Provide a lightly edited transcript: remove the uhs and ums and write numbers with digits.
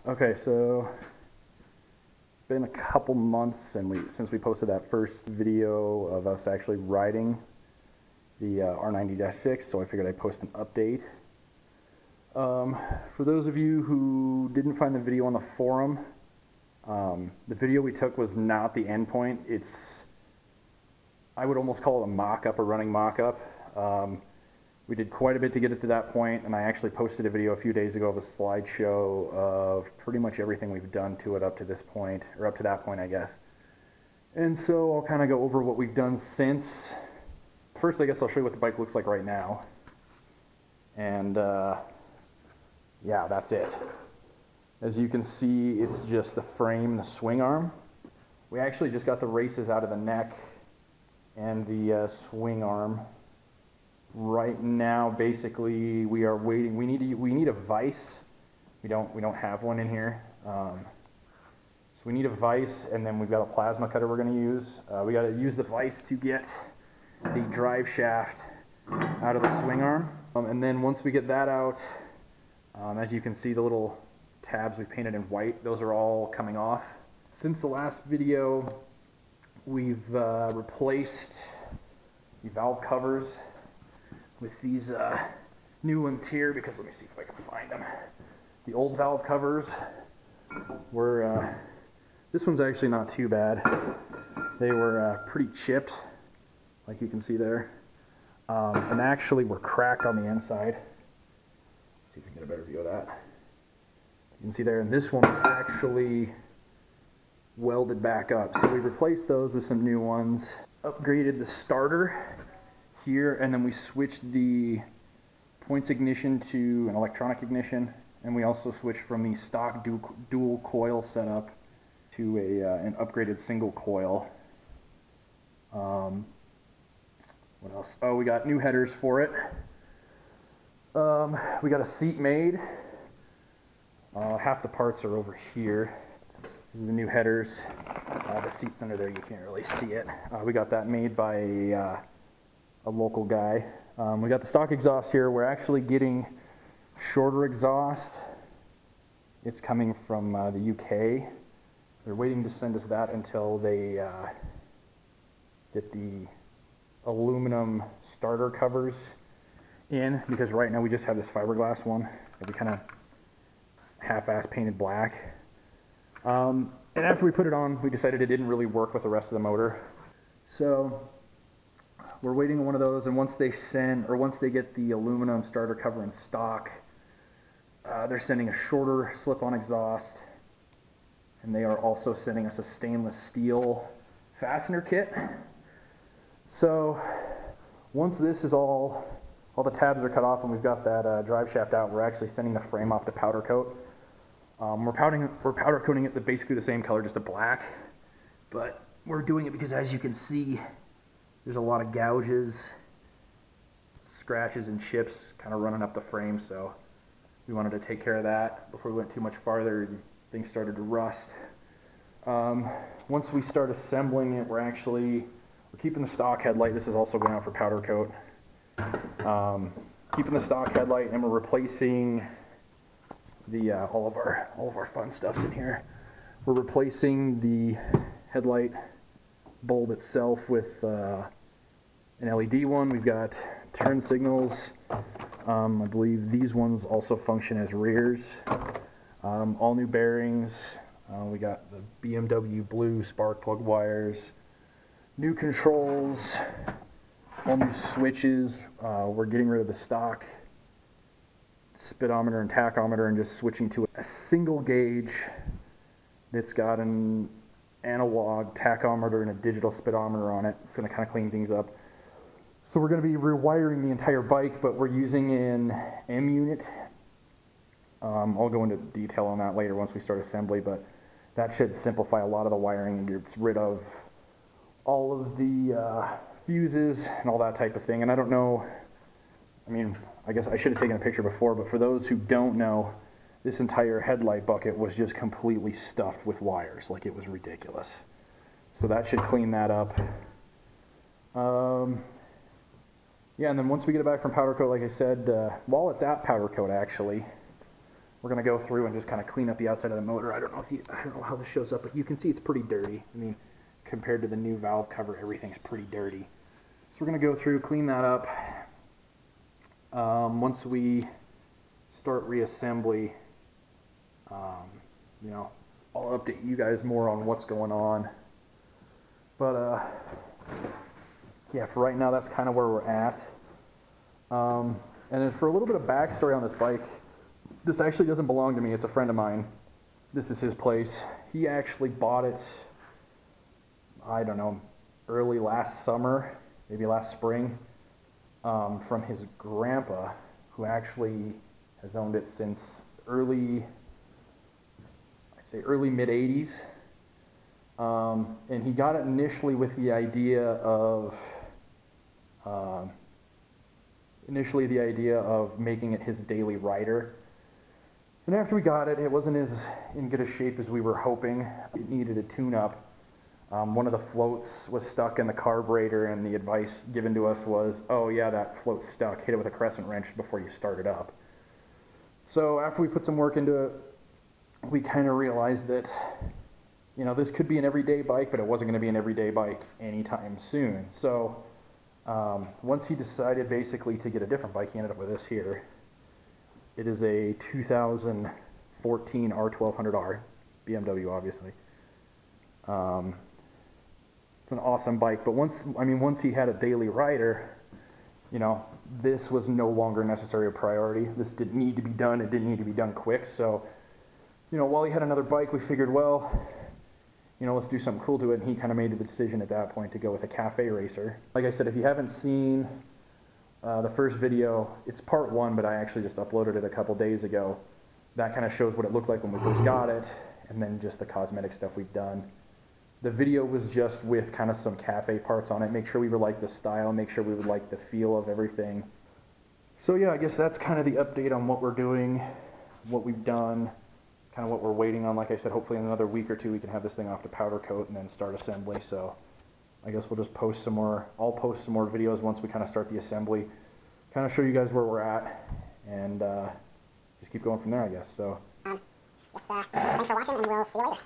Okay, so it's been a couple months since we posted that first video of us actually riding the R90-6, so I figured I'd post an update. For those of you who didn't find the video on the forum, the video we took was not the end point. I would almost call it a mock-up, a running mock-up. We did quite a bit to get it to that point, and I actually posted a video a few days ago of a slideshow of pretty much everything we've done to it up to this point, or up to that point, I guess. And so I'll kind of go over what we've done since. First, I guess I'll show you what the bike looks like right now. And yeah, that's it. As you can see, it's just the frame and the swing arm. We actually just got the races out of the neck and the swing arm. Right now, basically, we are waiting. We need a vise. We don't have one in here. So we need a vise, and then we've got a plasma cutter we're going to use. We got to use the vise to get the drive shaft out of the swing arm, and then once we get that out, as you can see, the little tabs we painted in white, those are all coming off. Since the last video, we've replaced the valve covers with these new ones here, because let me see if I can find them. The old valve covers were, this one's actually not too bad. They were pretty chipped, like you can see there, and actually were cracked on the inside. Let's see if we can get a better view of that. You can see there, and this one was actually welded back up. So we replaced those with some new ones, upgraded the starter here, and then we switched the points ignition to an electronic ignition, and we also switched from the stock dual coil setup to an upgraded single coil. What else? Oh, we got new headers for it. We got a seat made. Half the parts are over here. These are the new headers. The seat's under there, you can't really see it. We got that made by a local guy. We got the stock exhaust here. We're actually getting shorter exhaust. It's coming from the UK. They're waiting to send us that until they get the aluminum starter covers in, because right now we just have this fiberglass one that we kind of half-ass painted black. And after we put it on, we decided it didn't really work with the rest of the motor. So we're waiting on one of those, and once they get the aluminum starter cover in stock, they're sending a shorter slip-on exhaust, and they are also sending us a stainless steel fastener kit. So once this is all the tabs are cut off and we've got that drive shaft out, we're actually sending the frame off to powder coat. We're powder coating it basically the same color, just a black, but we're doing it because, as you can see, there's a lot of gouges, scratches, and chips kind of running up the frame, so we wanted to take care of that before we went too much farther and things started to rust. Once we start assembling it, we're keeping the stock headlight. This is also going out for powder coat. Keeping the stock headlight, and we're replacing all of our fun stuff's in here. We're replacing the headlight bulb itself with an LED one. We've got turn signals. I believe these ones also function as rears. All new bearings. We got the BMW blue spark plug wires. New controls. All new switches. We're getting rid of the stock speedometer and tachometer and just switching to a single gauge that's got an analog tachometer and a digital speedometer on it. It's going to kind of clean things up. So we're going to be rewiring the entire bike, but we're using an M unit. I'll go into detail on that later once we start assembly, but that should simplify a lot of the wiring and gets rid of all of the fuses and all that type of thing. And I don't know, I mean, I guess I should have taken a picture before, but for those who don't know, this entire headlight bucket was just completely stuffed with wires. Like, it was ridiculous. So that should clean that up. Yeah, and then once we get it back from powder coat, like I said, while it's at powder coat, actually, we're going to go through and just kind of clean up the outside of the motor. I don't know how this shows up, but you can see it's pretty dirty. I mean, compared to the new valve cover, everything's pretty dirty. So we're going to go through, clean that up. Once we start reassembly, you know, I'll update you guys more on what's going on. But yeah, for right now, that's kind of where we're at. And then for a little bit of backstory on this bike, this actually doesn't belong to me. It's a friend of mine. This is his place. He actually bought it, I don't know, early last summer, maybe last spring, from his grandpa, who actually has owned it since early mid 80s. And he got it initially with the idea of making it his daily rider. And after we got it, it wasn't as in good a shape as we were hoping. It needed a tune-up. One of the floats was stuck in the carburetor, and the advice given to us was, oh yeah, that float's stuck, hit it with a crescent wrench before you start it up. So after we put some work into it, we kind of realized that, you know, this could be an everyday bike, but it wasn't going to be an everyday bike anytime soon. So once he decided basically to get a different bike, he ended up with this here. It is a 2014 R1200R, BMW obviously. It's an awesome bike, but once he had a daily rider, you know, this was no longer necessarily a priority. This didn't need to be done. It didn't need to be done quick. So, you know, while he had another bike, we figured, well, you know, let's do something cool to it. And he kind of made the decision at that point to go with a cafe racer. Like I said, if you haven't seen the first video, it's part 1, but I actually just uploaded it a couple days ago. That kind of shows what it looked like when we first got it, and then just the cosmetic stuff we've done. The video was just with kind of some cafe parts on it, make sure we would like the style, make sure we would like the feel of everything. So yeah, I guess that's kind of the update on what we're doing, what we've done, kind of what we're waiting on. Like I said, hopefully in another week or two we can have this thing off to powder coat and then start assembly. So I guess we'll just post some more, I'll post some more videos once we kind of start the assembly, kind of show you guys where we're at, and just keep going from there, I guess. So thanks for watching, and we'll see you later.